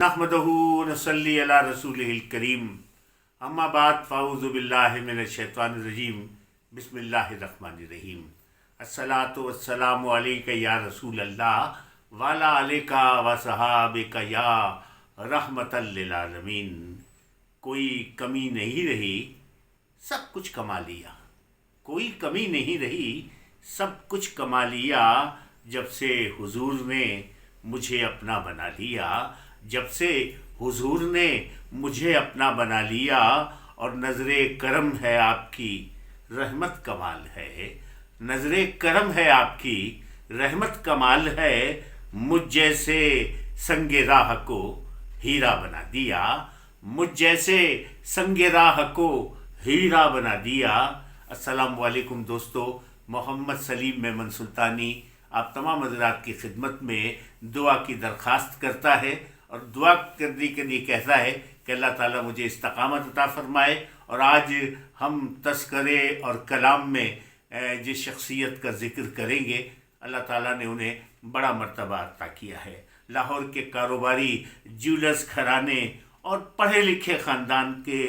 नहमदहू व नसल्ली अला रसूलिहिल करीम अम्मा बाद फ़अऊज़ु बिल्लाहि मिनश शैतानिर रजीम बिस्मिल्लाहिर्रहमानिर्रहीम अस्सलातु वस्सलामु अलैका या रसूल अल्लाह व अला आलिका व सहाबिका या रहमतल लिल आलमीन। कोई कमी नहीं रही, सब कुछ कमा लिया। कोई कमी नहीं रही, सब कुछ कमा लिया। जब से हुजूर ने मुझे अपना बना लिया, जब से हुजूर ने मुझे अपना बना लिया। और नज़रे करम है आपकी, रहमत कमाल है। नज़रे करम है आपकी, रहमत कमाल है। मुझ जैसे संगे राह को हीरा बना दिया, मुझ जैसे संगे राह को हीरा बना दिया। अस्सलाम वालेकुम दोस्तों, मोहम्मद सलीम मेमन सुल्तानी आप तमाम हज़रात की खिदमत में दुआ की दरख्वास्त करता है और दुआ करने के लिए कहता है कि अल्लाह ताला मुझे इस्तकामत अता फ़रमाए। और आज हम तस्करे और कलाम में जिस शख्सियत का ज़िक्र करेंगे, अल्लाह ताला ने उन्हें बड़ा मर्तबा अता किया है। लाहौर के कारोबारी ज्वेलर्स घराने और पढ़े लिखे ख़ानदान के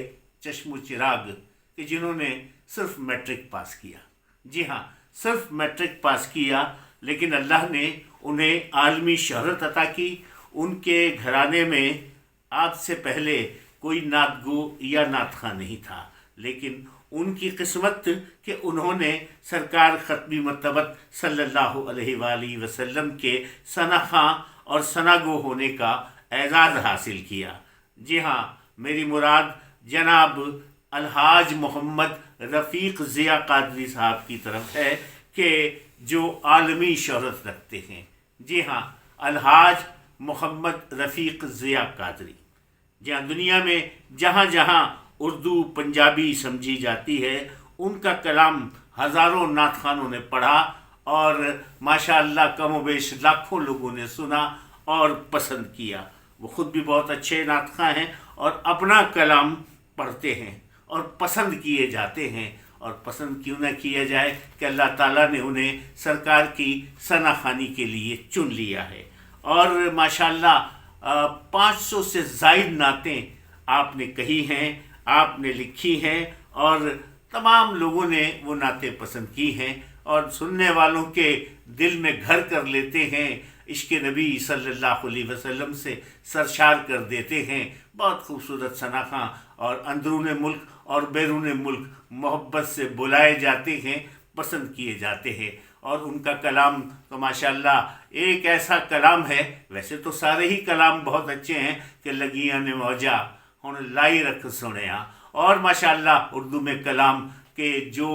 चश्मो चिराग कि जिन्होंने सिर्फ मैट्रिक पास किया। जी हाँ, सिर्फ मैट्रिक पास किया, लेकिन अल्लाह ने उन्हें आलमी शहरत अता की। उनके घराने में आपसे पहले कोई नातगो या नातख़ा नहीं था, लेकिन उनकी किस्मत कि उन्होंने सरकार ख़त्मी मर्तबत सल्लल्लाहु अलैहि वसल्लम के सनाख़ा और सनागो होने का एज़ाज़ हासिल किया। जी हाँ, मेरी मुराद जनाब अलहाज मोहम्मद रफ़ीक़ ज़िया क़ादरी साहब की तरफ है कि जो आलमी शोहरत रखते हैं। जी हाँ, अलहाज मोहम्मद रफ़ीक़ ज़िया क़ादरी। जहाँ दुनिया में जहाँ जहाँ उर्दू पंजाबी समझी जाती है, उनका कलाम हज़ारों नातख़ानों ने पढ़ा और माशाअल्लाह कम व बेश लाखों लोगों ने सुना और पसंद किया। वो ख़ुद भी बहुत अच्छे नातख़ा हैं और अपना कलाम पढ़ते हैं और पसंद किए जाते हैं। और पसंद क्यों ना किया जाए कि अल्लाह ताला ने उन्हें सरकार की सनाखानी के लिए चुन लिया है। और माशाअल्लाह 500 से ज़ायद नातें आपने कही हैं, आपने लिखी हैं और तमाम लोगों ने वो नातें पसंद की हैं और सुनने वालों के दिल में घर कर लेते हैं। इश्क़ नबी सल्लल्लाहु अलैहि वसल्लम से सरशार कर देते हैं। बहुत खूबसूरत सनाखा और अंदरून मुल्क और बैरून मुल्क मोहब्बत से बुलाए जाते हैं, पसंद किए जाते हैं। और उनका कलाम तो माशाअल्लाह एक ऐसा कलाम है, वैसे तो सारे ही कलाम बहुत अच्छे हैं कि लगियां ने मौजा हुण लाई रख सुनिया। और माशाअल्लाह उर्दू में कलाम के जो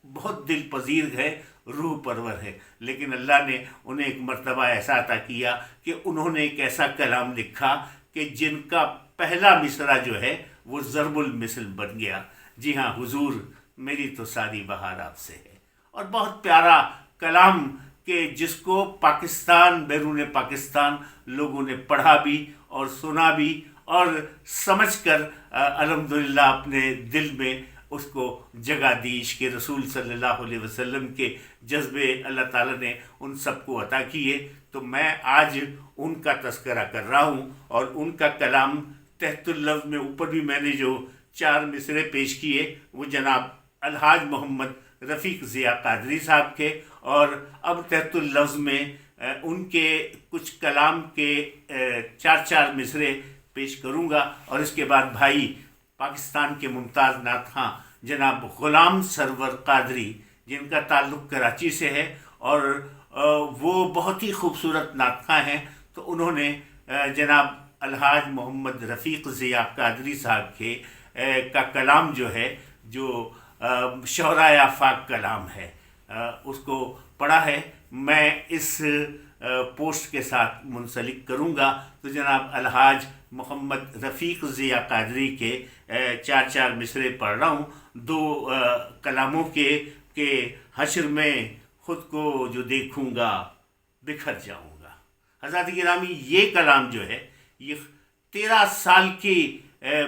बहुत दिल पजीर है, रूह परवर है। लेकिन अल्लाह ने उन्हें एक मर्तबा ऐसा अता किया कि उन्होंने एक ऐसा कलाम लिखा कि जिनका पहला मिसरा जो है वो ज़रबुल मिसल बन गया। जी हाँ हुजूर, मेरी तो सारी बहार आपसे है। और बहुत प्यारा कलाम कि जिसको पाकिस्तान बैरून पाकिस्तान लोगों ने पढ़ा भी और सुना भी और समझकर अल्हम्दुलिल्लाह अपने दिल में उसको जगह दी। इश्क़ रसूल सल्लल्लाहु अलैहि वसल्लम के जज्बे अल्लाह ताला ने उन सबको अता किए। तो मैं आज उनका तज़किरा कर रहा हूँ और उनका कलाम तहतुल लफ्ज़ में ऊपर भी मैंने जो 4 मिसरे पेश किए वो जनाब अलहाज मोहम्मद रफ़ीक़ ज़िया क़ादरी साहब के। और अब तहतुल लफ्ज़ में उनके कुछ कलाम के 4 मिसरे पेश करूँगा और इसके बाद भाई पाकिस्तान के मुमताज़ नातख़ां जनाब ग़ुलाम सरवर क़ादरी, जिनका ताल्लुक़ कराची से है और वो बहुत ही खूबसूरत नातख़ां हैं, तो उन्होंने जनाब अलहाज मोहम्मद रफ़ीक़ ज़िया क़ादरी साहब के का कलाम जो है, जो शोहराए आफ़ाक़ कलाम है, उसको पढ़ा है। मैं इस पोस्ट के साथ मुंसलिक करूँगा। तो जनाब अलहाज मोहम्मद रफ़ीक़ ज़िया क़ादरी के 4 मिसरे पढ़ रहा हूँ। 2 कलामों के हश्र में ख़ुद को जो देखूँगा बिखर जाऊँगा। हज़रात गिरामी, ये कलाम जो है ये 13 साल की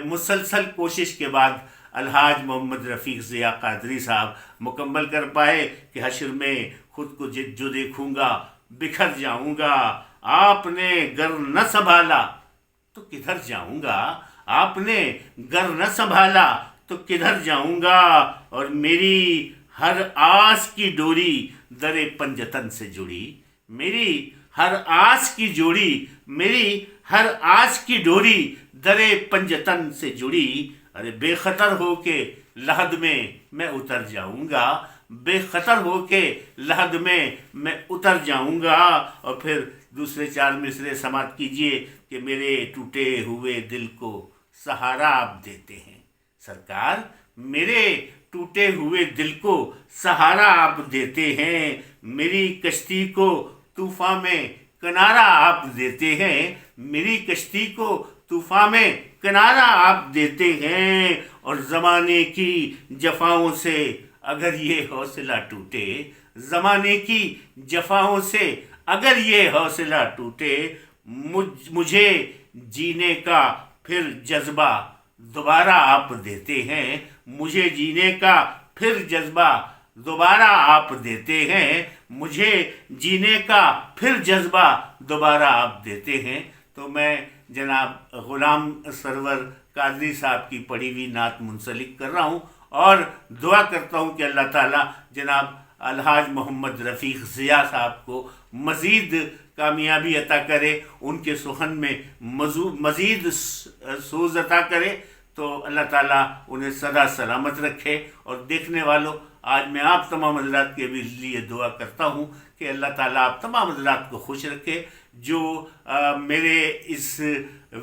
मुसलसल कोशिश के बाद अलहाज मोहम्मद रफ़ीक़ ज़िया क़ादरी साहब मुकम्मल कर पाए कि हश्र में ख़ुद को जो देखूँगा बिखर जाऊँगा। आपने गर न संभाला تو کدھر جاؤں گا، آپ نے گھر نہ سنبھالا تو کدھر جاؤں گا، اور میری ہر آس کی ڈوری در پنجتن سے جڑی، میری ہر آس کی جوڑی، میری ہر آس کی ڈوری در پنجتن سے جڑی، ارے بے خطر ہو کے لحد میں اتر جاؤں گا، بے خطر ہو کے لحد میں اتر جاؤں گا۔ اور پھر دوسرے 4 مصرے سماعت کیجئے کہ میرے ٹوٹے ہوئے دل کو سہارا آپ دیتے ہیں، سرکار میرے ٹوٹے ہوئے دل کو سہارا آپ دیتے ہیں، میری کشتی کو طوفان میں کنارہ آپ دیتے ہیں، میری کشتی کو طوفان میں کنارہ آپ دیتے ہیں، اور زمانے کی جفاؤں سے اگر یہ حوصلہ ٹوٹے، زمانے کی جفاؤں سے اگر یہ حوصلہ ٹوٹے، مجھے جینے کا پھر جذبہ دوبارہ آپ دیتے ہیں، مجھے جینے کا پھر جذبہ دوبارہ آپ دیتے ہیں، مجھے جینے کا پھر جذبہ دوبارہ آپ دیتے ہیں۔ تو میں جناب غلام سرور قادری صاحب کی پڑھی ہوئی نعت منسلک کر رہا ہوں، اور دعا کرتا ہوں کہ اللہ تعالیٰ جناب الحاج محمد رفیق ضیاء صاحب کو مزید کامیابی عطا کرے، ان کے سخن میں مزید سوز عطا کرے، تو اللہ تعالیٰ انہیں سدا سلامت رکھے۔ اور دیکھنے والوں، آج میں آپ تمام حضرات کے بھی لیے دعا کرتا ہوں کہ اللہ تعالیٰ آپ تمام حضرات کو خوش رکھے، جو میرے اس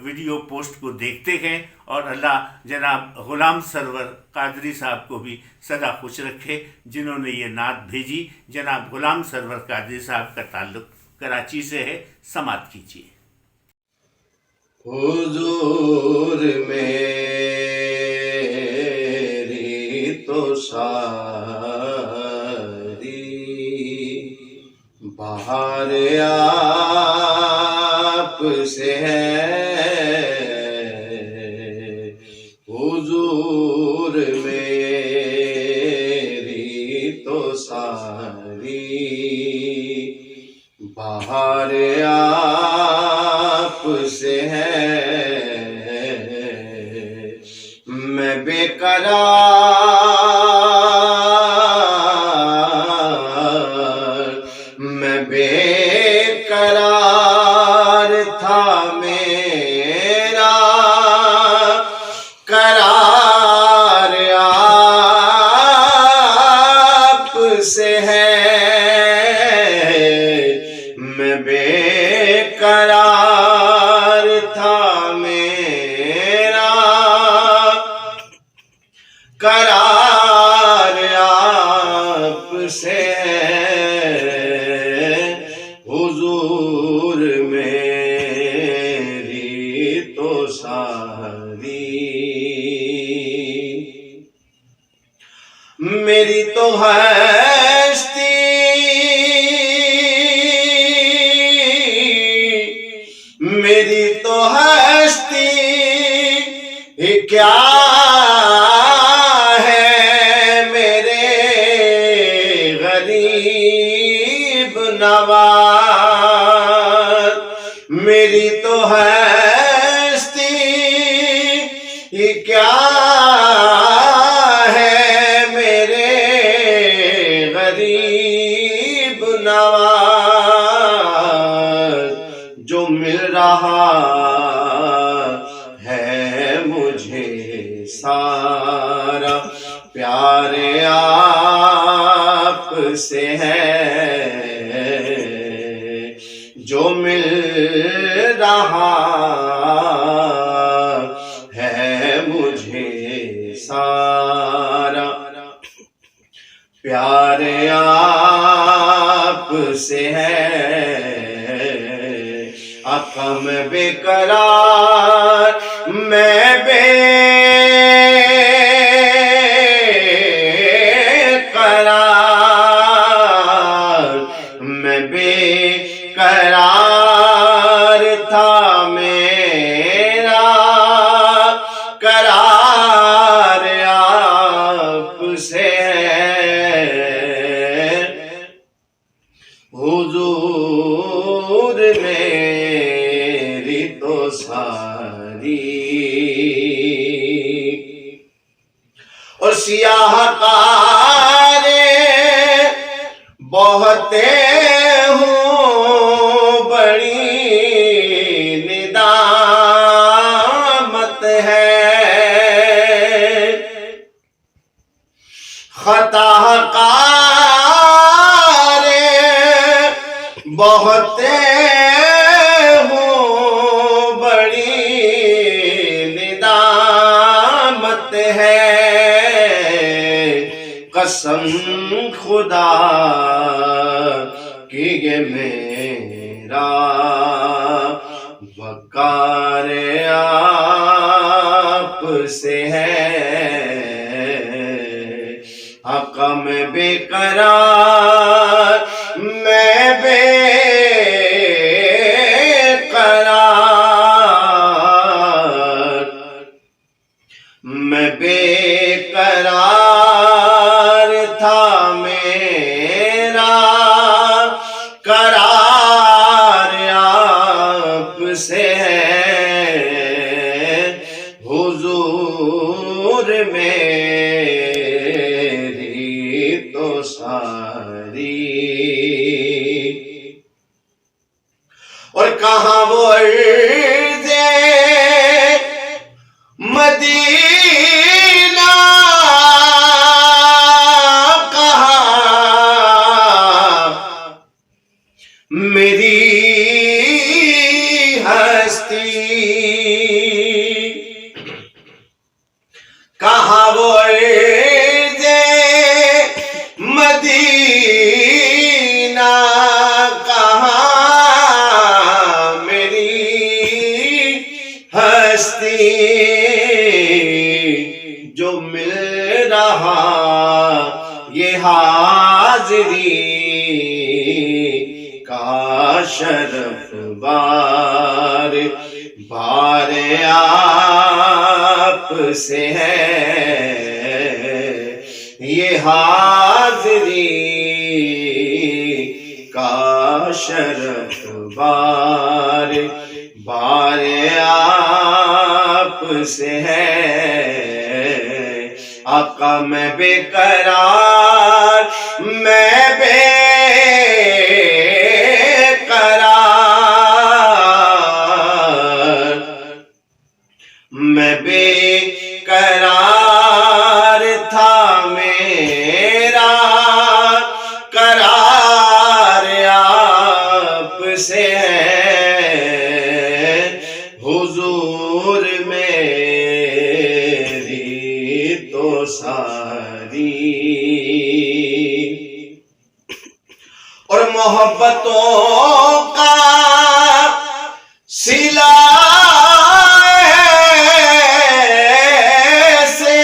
ویڈیو پوسٹ کو دیکھتے ہیں، اور اللہ جناب غلام سرور قادری صاحب کو بھی سدا خوش رکھے جنہوں نے یہ نعت بھیجی۔ جناب غلام سرور قادری صاحب کا تعلق کراچی سے ہے، سماعت کیجیے۔ حضور میری تو ساری بہار آپ سے ہے، حضور میری تو ساری بہار آپ سے ہے، میں بے قرار، میں بے قرار تھا، میرا قرار آپ سے ہے، میں بے قرار تھا، میرا قرار آپ سے ہے، حضور میری تو ساری میری تو ہستی میری تو ہستی کیا ہے میرے غریب نواز، میری تو ہستی کیا ہے میرے غریب نواز، جو مل رہا ہے مجھے سارا پیار آپ سے ہے، جو مل رہا ہے مجھے سارا پیار آپ سے ہے، آقا میں بے قرار، میں بے قرار، میں بے قرار تھا، میرا قرار آپ سے ہے، حضور میری تو اور سیاہ کارے بہتے ہوں بڑی ندامت ہے، خطا کارے بہتے ہوں بڑی ندامت ہے، قسم خدا کی یہ میرا وقار آپ سے ہے، حق میں بے قرار میں بے قرار، میں بے قرار تھا میرا قرار آپ سے ہے، حضور میری تو ساری، اور کہاں وہ عرض مدینہ، کہاں میری ہستی، کہاں وہ عرض مدینہ، کہاں میری ہستی، جو مل رہا یہ حاضری کا شرف بار بار آپ سے ہے، یہ حاضری کا شرف بار بار آپ سے ہے، آقا میں بے قرار میں بے قرار، میں بے قرار تھا میرا قرار آپ سے ہے، حضور میری تو ساری، اور محبتوں کا صلہ سے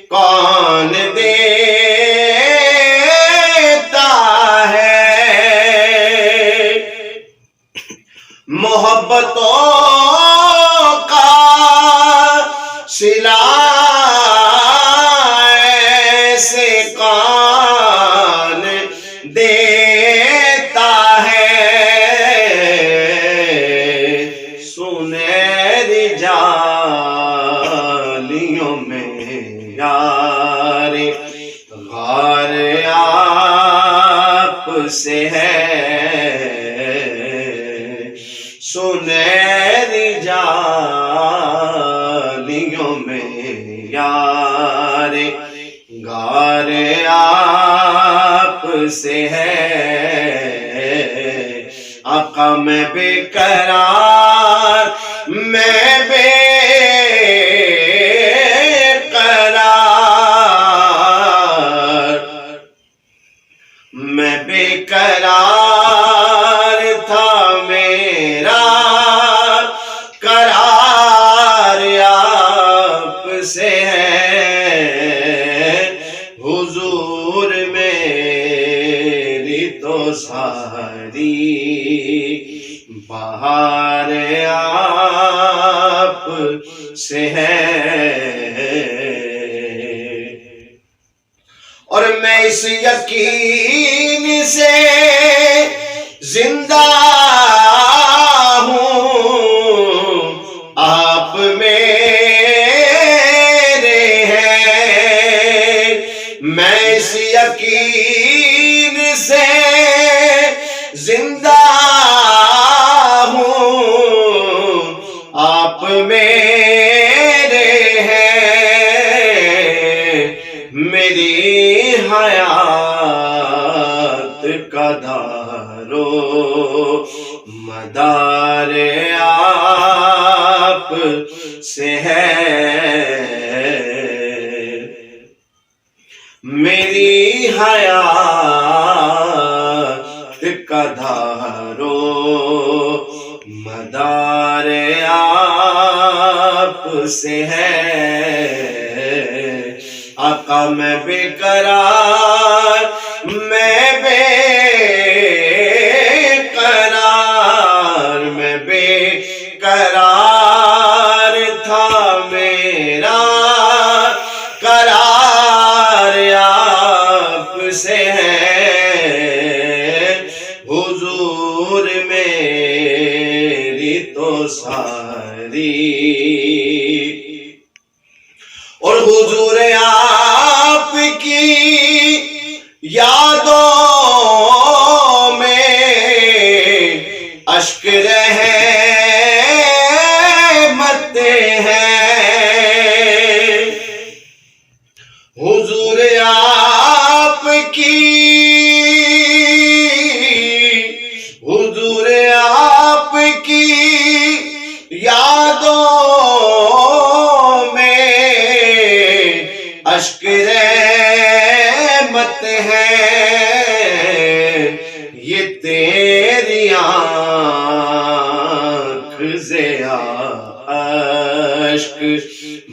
کون دیتا ہے، محبتوں کا صلہ سے کون دیتا ہے، سنہری جالیوں میں یار غار آپ سے ہے، سنہری جالیوں میں یار غار آپ سے ہے، آقا میں بے قرار میں بے قرار، میں بے قرار تھا میرا قرار آپ سے ہے، حضور میری تو ساری بہار آپ سے ہے، اور میں اس یقین سے زندہ ہوں آپ میرے ہیں، میری حیات کا دارو مدار آپ سے ہے، میری حیات کا دارو مدار آپ سے ہے۔ آقا میں بے قرار، میں بے قرار، میں بے قرار تھا، میرا قرار آپ سے ہے، حضور میری تو ساری اور حضور آپ کی یادوں میں اشک رحمت ہیں، حضور آپ کی، حضور آپ کی یادوں میں اشک رحمت ہیں، یہ تیری آنکھ سے اشک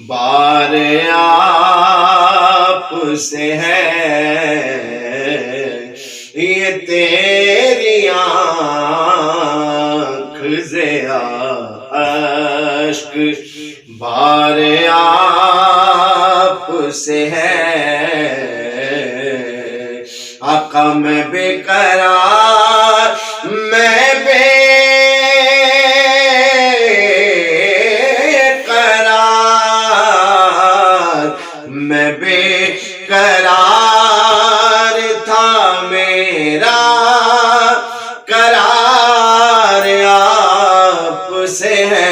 بار آپ سے ہے، یہ تیری آنکھ سے اشک بار آپ سے ہے۔ آقا میں بے قرار، میں بے قرار، میں بے قرار تھا، میرا قرار آپ سے ہے،